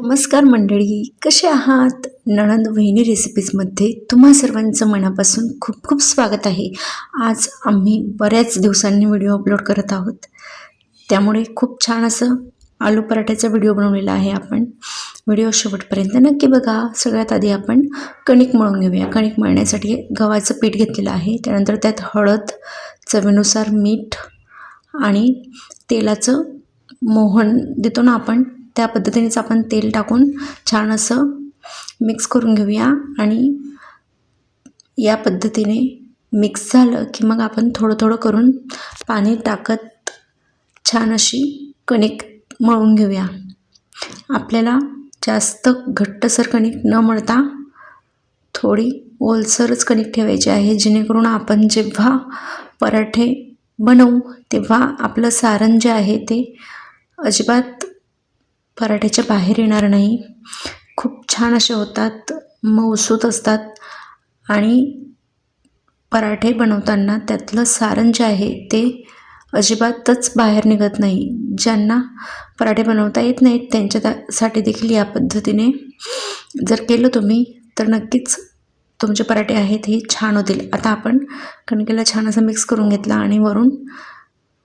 नमस्कार मंडळी, कसे आहात? नणंद वहिनी रेसिपीजमध्ये तुम्हा सर्वांचं मनापासून खूप खूप स्वागत आहे. आज आम्ही बऱ्याच दिवसांनी व्हिडिओ अपलोड करत आहोत, त्यामुळे खूप छान असं आलू पराठ्याचा व्हिडिओ बनवलेला आहे. आपण व्हिडिओ शेवटपर्यंत नक्की बघा. सगळ्यात आधी आपण कणिक मळून घेऊया. कणिक मळण्यासाठी गव्हाचं पीठ घेतलेलं आहे. त्यानंतर त्यात हळद, चवीनुसार मीठ आणि तेलाचं मोहन देतो ना आपण, त्या पद्धतीनेच आपण तेल टाकून छान असं मिक्स करून घेऊया. आणि या पद्धतीने मिक्स झालं की मग आपण थोडं थोडं करून पाणी टाकत छान अशी कणिक मळून घेऊया. आपल्याला जास्त घट्टसर कणिक न मळता थोडी ओलसरच कणिक ठेवायची आहे, जेणेकरून आपण जेव्हा पराठे बनवू तेव्हा आपलं सारण जे आहे ते अजिबात पराठ्याच्या बाहेर येणार नाही. खूप छान असे होतात, मऊसूत असतात आणि पराठे बनवताना त्यातलं सारण जे आहे ते अजिबातच बाहेर निघत नाही. ज्यांना पराठे बनवता येत नाहीत त्यांच्यासाठी देखील या पद्धतीने जर केलं तुम्ही तर नक्कीच तुमचे पराठे आहेत हे छान होतील. आता आपण कणकेला छान असं मिक्स करून घेतला आणि वरून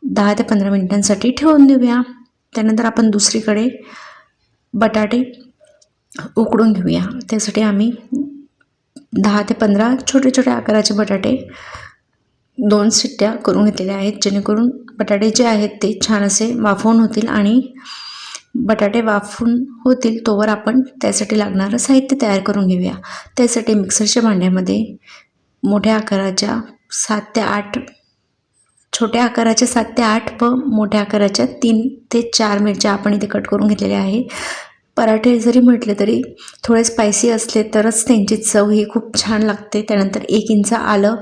10 ते 15 मिनिटांसाठी ठेवून देऊया. त्यानंतर आपण दुसरीकडे बटाटे उकडून घेऊया. त्यासाठी आम्ही 10 ते 15 छोटे छोटे आकाराचे बटाटे 2 शिट्ट्या करून घेतलेल्या आहेत, जेणेकरून बटाटे जे आहेत ते छान असे वाफवून होतील. आणि बटाटे वाफून होतील तोवर आपण त्यासाठी लागणारं साहित्य तयार करून घेऊया. त्यासाठी मिक्सरच्या भांड्यामध्ये मोठ्या आकाराच्या 7 ते 8 छोट्या आकाराच्या 7 ते 8 व मोठ्या आकाराच्या 3 ते 4 मिरच्या आपण इथे कट करून घेतलेल्या आहे. पराठे जरी म्हटले तरी थोडे स्पायसी असले तरच त्यांची चव ही खूप छान लागते. त्यानंतर 1 इंच आलं,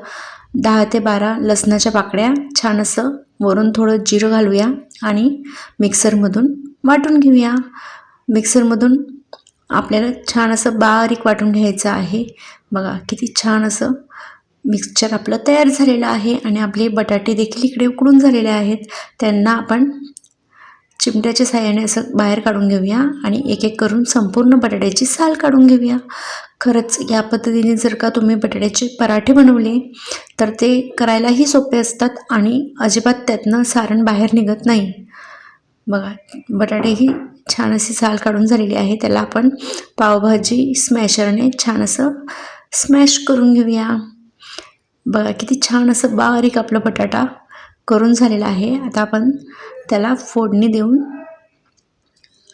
10 ते 12 लसणाच्या पाकळ्या, छान असं वरून थोडं जिरं घालूया आणि मिक्सरमधून वाटून घेऊया. मिक्सरमधून आपल्याला छान असं बारीक वाटून घ्यायचं आहे. बघा किती छान असं मिक्सचर आपलं तयार झालेलं आहे. आणि आपले बटाटे देखील इकडे उकडून झालेले आहेत. त्यांना आपण चिमट्याच्या साहाय्याने असं बाहेर काढून घेऊया आणि एक एक करून संपूर्ण बटाट्याची साल काढून घेऊया. खरंच या पद्धतीने जर का तुम्ही बटाट्याचे पराठे बनवले तर ते करायलाही सोपे असतात आणि अजिबात त्यातनं सारण बाहेर निघत नाही. बघा बटाटेही छान अशी साल काढून झालेली आहे. त्याला आपण पावभाजी स्मॅशरने छान असं स्मॅश करून घेऊया. बघा किती छान असं बारीक आपला बटाटा करून झालेला आहे. आता आपण त्याला फोडणी देऊन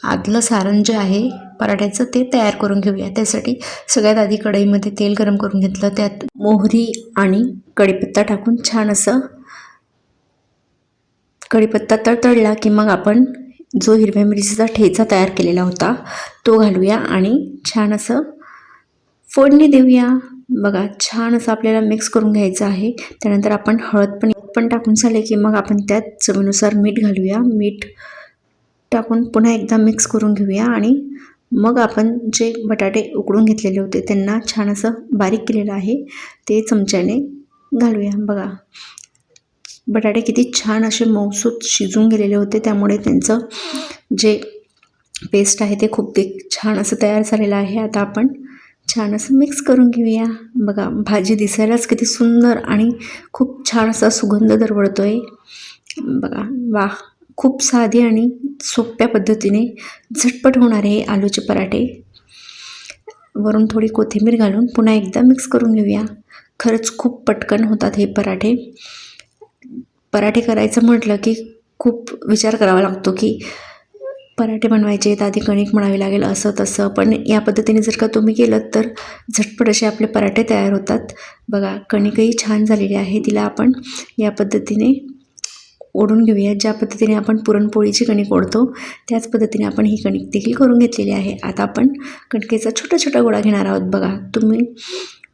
आतलं सारण जे आहे पराठ्याचं ते तयार करून घेऊया. त्यासाठी सगळ्यात आधी कढईमध्ये तेल गरम करून घेतलं, त्यात मोहरी आणि कढीपत्ता टाकून छान असं कढीपत्ता तडतडला की मग आपण जो हिरव्या मिरचीचा ठेचा तयार केलेला होता तो घालूया आणि छान असं फोडणी देऊया. बघा छान असं आपल्याला मिक्स करून घ्यायचं आहे. त्यानंतर आपण हळद पण टाकून झाले की मग आपण त्यात चवीनुसार मीठ घालूया. मीठ टाकून पुन्हा एकदा मिक्स करून घेऊया आणि मग आपण जे बटाटे उकडून घेतलेले होते त्यांना छान असं बारीक केलेलं आहे ते चमच्याने घालूया. बघा बटाटे किती छान असे मऊसूत शिजून गेलेले होते, त्यामुळे त्यांचं जे पेस्ट आहे ते खूप छान असं तयार झालेलं आहे. आता आपण छान असं मिक्स करून घेऊया. बघा भाजी दिसायलाच किती सुंदर आणि खूप छान असा सुगंध दरवळतो आहे. बघा वाह, खूप साधी आणि सोप्या पद्धतीने झटपट होणारे हे आलूचे पराठे. वरून थोडी कोथिंबीर घालून पुन्हा एकदा मिक्स करून घेऊया. खरंच खूप पटकन होतात हे पराठे. पराठे करायचं म्हटलं की खूप विचार करावा लागतो की पराठे बनवायचे तर आधी कणिक मळावी लागेल असं तसं, पण या पद्धतीने जर का तुम्ही केलं तर झटपट असे आपले पराठे तयार होतात. बघा कणिकही छान झालेली आहे, तिला आपण या पद्धतीने ओढून घेऊया. ज्या पद्धतीने आपण पुरणपोळीची कणिक ओढतो त्याच पद्धतीने आपण ही कणिक देखील करून घेतलेली आहे. आता आपण कणकेचा छोटा छोटा गोळा घेणार आहोत. बघा तुम्ही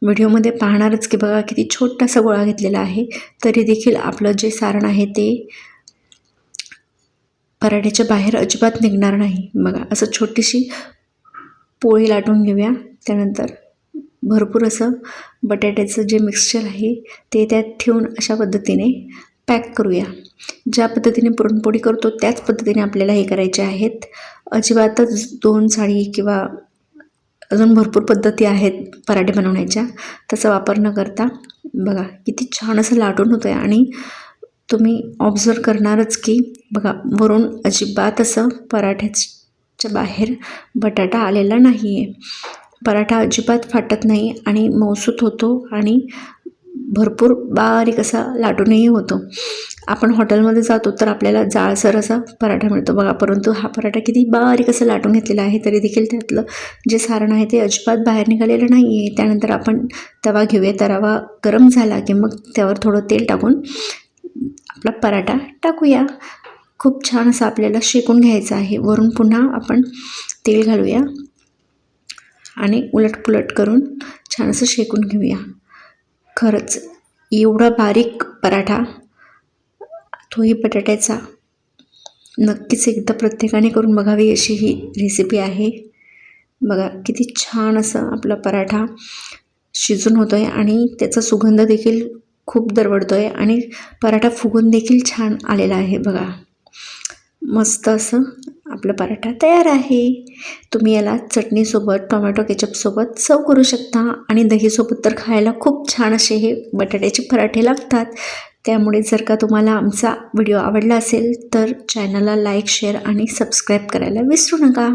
व्हिडिओमध्ये पाहणारच की बघा किती छोटासा गोळा घेतलेला आहे, तरी देखील आपलं जे सारण आहे ते पराठ्याच्या बाहेर अजिबात निघणार नाही. बघा असं छोटीशी पोळी लाटून घेऊया. त्यानंतर भरपूर असं बटाट्याचं जे मिक्सचर आहे ते त्यात ठेवून अशा पद्धतीने पॅक करूया. ज्या पद्धतीने पुरणपोळी करतो त्याच पद्धतीने आपल्याला हे करायचे आहेत. अजिबातच 2 साळी किंवा अजून भरपूर पद्धती आहेत पराठे बनवण्याच्या, त्याचा वापर न करता बघा किती छान असं लाटून होतं आहे. आणि तुम्ही ऑब्झर्व करणारच की बघा वरून अजिबात असं पराठ्याच्या बाहेर बटाटा आलेला नाही आहे. पराठा अजिबात फाटत नाही आणि मऊसूत होतो आणि भरपूर बारीक असा लाटूनही होतो. आपण हॉटेलमध्ये जातो तर आपल्याला जाडसर असा पराठा मिळतो बघा, परंतु हा पराठा किती बारीक असं लाटून घेतलेला आहे, तरी देखील त्यातलं जे सारण आहे ते अजिबात बाहेर निघालेलं नाही आहे. त्यानंतर आपण तवा घेऊया. तवा गरम झाला की मग त्यावर थोडं तेल टाकून आपला पराठा टाकूया. खूप छान असं आपल्याला शेकून घ्यायचं आहे. वरून पुन्हा आपण तेल घालूया आणि उलटपुलट करून छान असं शेकून घेऊया. खरंच एवढा बारीक पराठा, तोही बटाट्याचा, नक्कीच एकदा प्रत्येकाने करून बघावी अशी ही रेसिपी आहे. बघा किती छान असं आपला पराठा शिजून होतो आहे आणि त्याचा सुगंध देखील खूप दरवळतो आहे आणि पराठा फुगून देखील छान आलेला आहे. बघा मस्त असं आपला पराठा तयार आहे. तुम्ही याला चटणीसोबत, टोमॅटो केचपसोबत सर्व करू शकता आणि दहीसोबत तर खायला खूप छान असे हे बटाट्याचे पराठे लागतात. त्यामुळे जर का तुम्हाला आमचा व्हिडिओ आवडला असेल तर चॅनलला लाईक, शेअर आणि सबस्क्राईब करायला विसरू नका.